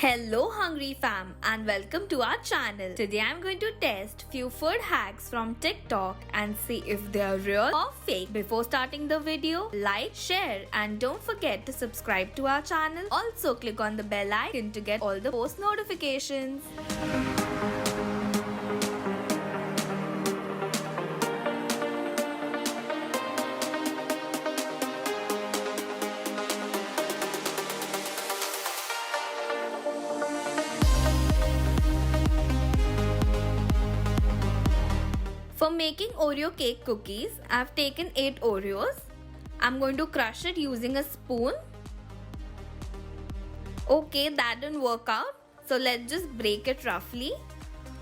Hello hungry fam and welcome to our channel. Today I'm going to test few food hacks from TikTok and see if they are real or fake. Before starting the video, like, share and don't forget to subscribe to our channel. Also click on the bell icon to get all the post notifications. For making Oreo cake cookies, I've taken 8 Oreos. I'm going to crush it using a spoon. Okay, that didn't work out. So let's just break it roughly.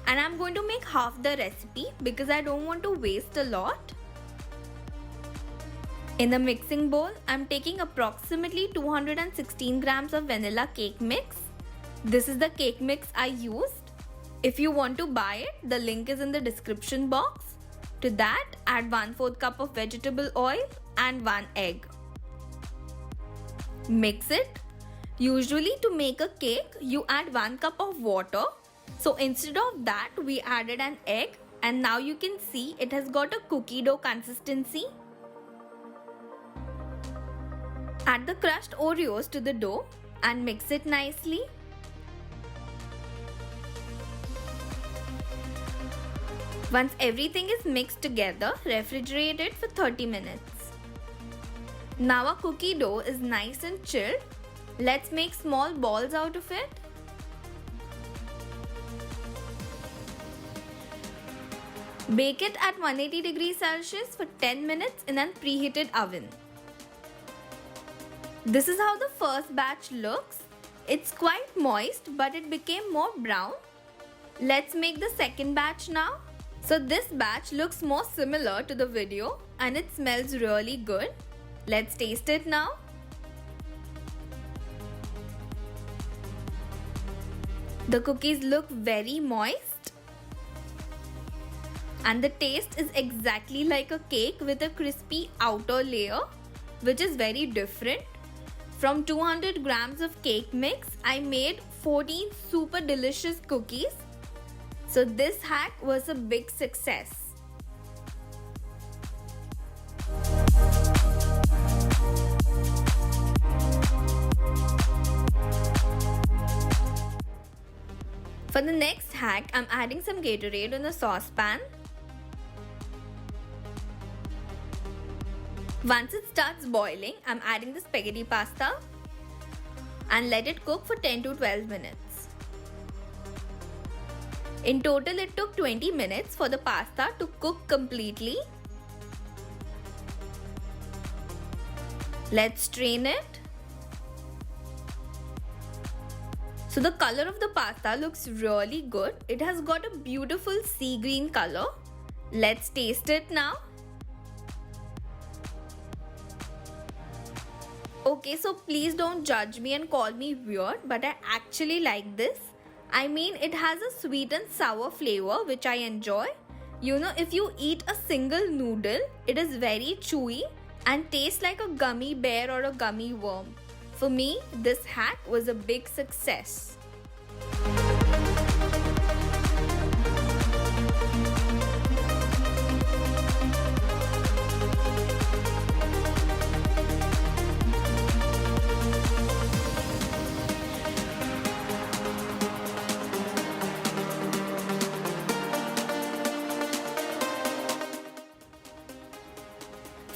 And I'm going to make half the recipe because I don't want to waste a lot. In the mixing bowl, I'm taking approximately 216 grams of vanilla cake mix. This is the cake mix I used. If you want to buy it, the link is in the description box. To that, add 1/4 cup of vegetable oil and 1 egg. Mix it. Usually to make a cake, you add 1 cup of water. So instead of that, we added an egg and now you can see it has got a cookie dough consistency. Add the crushed Oreos to the dough and mix it nicely. Once everything is mixed together, refrigerate it for 30 minutes. Now our cookie dough is nice and chilled. Let's make small balls out of it. Bake it at 180 degrees Celsius for 10 minutes in a preheated oven. This is how the first batch looks. It's quite moist, but it became more brown. Let's make the second batch now. So this batch looks more similar to the video and it smells really good. Let's taste it now. The cookies look very moist. And the taste is exactly like a cake with a crispy outer layer, which is very different. From 200 grams of cake mix, I made 14 super delicious cookies. So this hack was a big success. For the next hack, I'm adding some Gatorade in a saucepan. Once it starts boiling, I'm adding the spaghetti pasta and let it cook for 10 to 12 minutes. In total, it took 20 minutes for the pasta to cook completely. Let's strain it. So the color of the pasta looks really good. It has got a beautiful sea green color. Let's taste it now. Okay, so please don't judge me and call me weird, but I actually like this. I mean, it has a sweet and sour flavor which I enjoy. You know, if you eat a single noodle, it is very chewy and tastes like a gummy bear or a gummy worm. For me, this hack was a big success.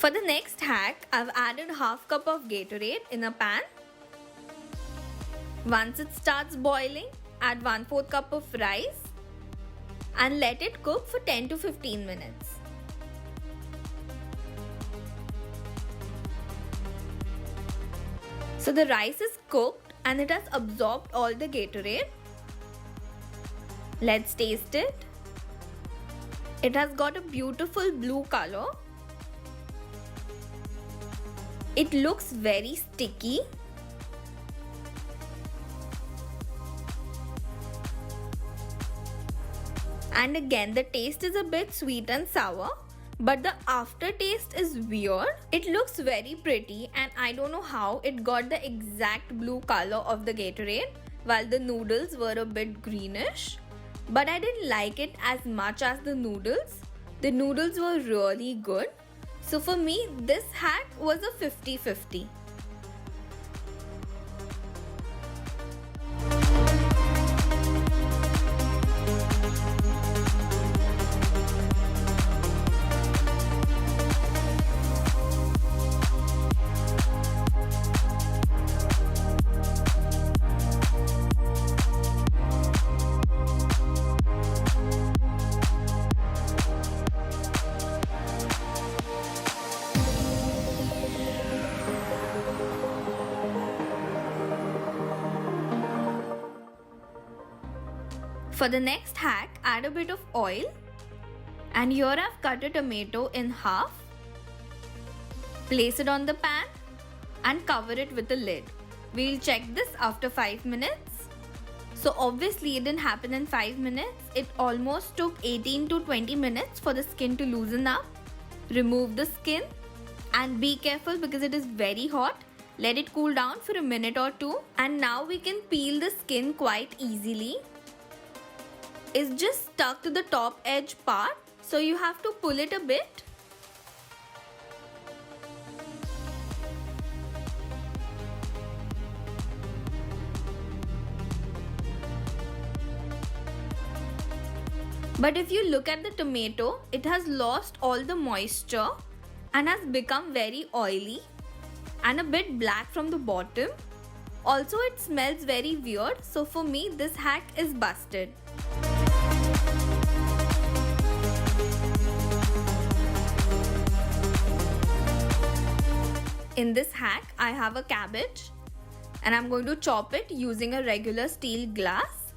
For the next hack, I've added half cup of Gatorade in a pan. Once it starts boiling, add 1/4 cup of rice and let it cook for 10 to 15 minutes. So the rice is cooked and it has absorbed all the Gatorade. Let's taste it. It has got a beautiful blue color. It looks very sticky. And again, the taste is a bit sweet and sour, but the aftertaste is weird. It looks very pretty and I don't know how it got the exact blue color of the Gatorade. while the noodles were a bit greenish. But I didn't like it as much as the noodles. The noodles were really good. So for me, this hack was a 50-50. For the next hack, add a bit of oil, and here I've cut a tomato in half. Place it on the pan and cover it with a lid. We'll check this after 5 minutes. So obviously it didn't happen in 5 minutes. It almost took 18 to 20 minutes for the skin to loosen up. Remove the skin and be careful because it is very hot. Let it cool down for a minute or two, and now we can peel the skin quite easily. It's just stuck to the top edge part, so you have to pull it a bit. But if you look at the tomato, it has lost all the moisture and has become very oily and a bit black from the bottom. Also, it smells very weird, so for me this hack is busted. In this hack, I have a cabbage and I'm going to chop it using a regular steel glass.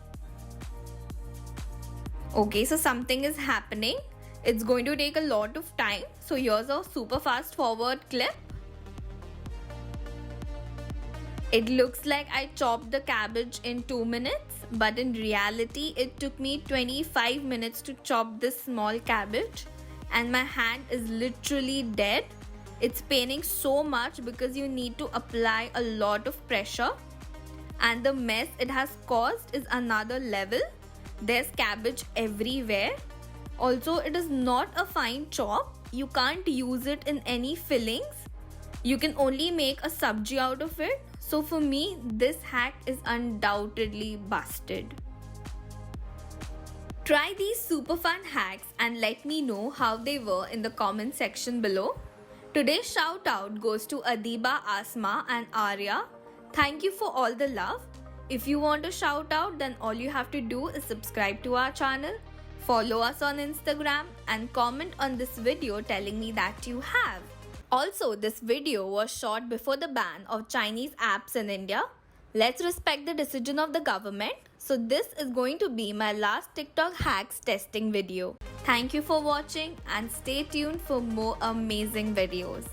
Okay, so something is happening. It's going to take a lot of time. So here's a super fast forward clip. It looks like I chopped the cabbage in 2 minutes, but in reality it took me 25 minutes to chop this small cabbage, and my hand is literally dead. It's paining so much because you need to apply a lot of pressure, and the mess it has caused is another level. There's cabbage everywhere. Also, it is not a fine chop. You can't use it in any fillings. You can only make a sabji out of it. So for me, this hack is undoubtedly busted. Try these super fun hacks and let me know how they were in the comment section below. Today's shout out goes to Adiba, Asma and Arya. Thank you for all the love. If you want a shout out, then all you have to do is subscribe to our channel, follow us on Instagram and comment on this video telling me that you have. Also, this video was shot before the ban of Chinese apps in India. Let's respect the decision of the government. So this is going to be my last TikTok hacks testing video. Thank you for watching and stay tuned for more amazing videos.